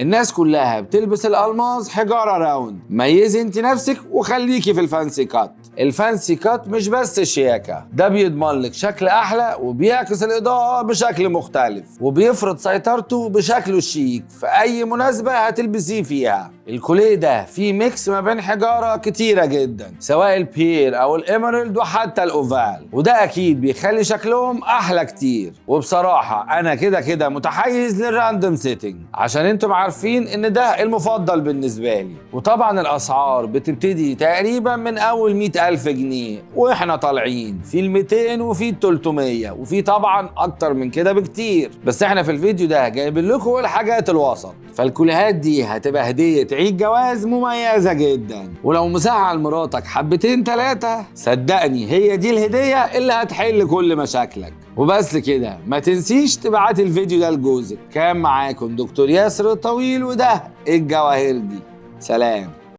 الناس كلها بتلبس الألماظ حجارة راوند، ميزي انت نفسك وخليكي في الفانسي كات. الفانسي كات مش بس شياكة، ده بيضمن لك شكل أحلى وبيعكس الإضاءة بشكل مختلف وبيفرض سيطرته بشكله الشيك في أي مناسبة هتلبسيه فيها. الكوليه ده فيه ميكس ما بين حجارة كتيرة جدا، سواء البير أو الإيمرالد وحتى الأوفال، وده أكيد بيخلي شكلهم أحلى كتير. وبصراحة أنا كده متحيز للراندوم سيتنج عشان انتم عارفين إن ده المفضل بالنسبة لي. وطبعا الأسعار بتبتدي تقريبا من أول 100,000 جنيه وإحنا طالعين في 200 وفي 300 وفي طبعا أكتر من كده بكتير، بس إحنا في الفيديو ده جايبين لكم الحاجات الوسط. فالكوليهات دي هتبقى هدية عيد جواز مميزة جدا، ولو مزعل مراتك حبتين 3 صدقني هي دي الهدية اللي هتحل كل مشاكلك. وبس كده، ما تنسيش تبعت الفيديو ده لجوزك. كان معاكم دكتور ياسر الطويل، وده الجواهر دي. سلام.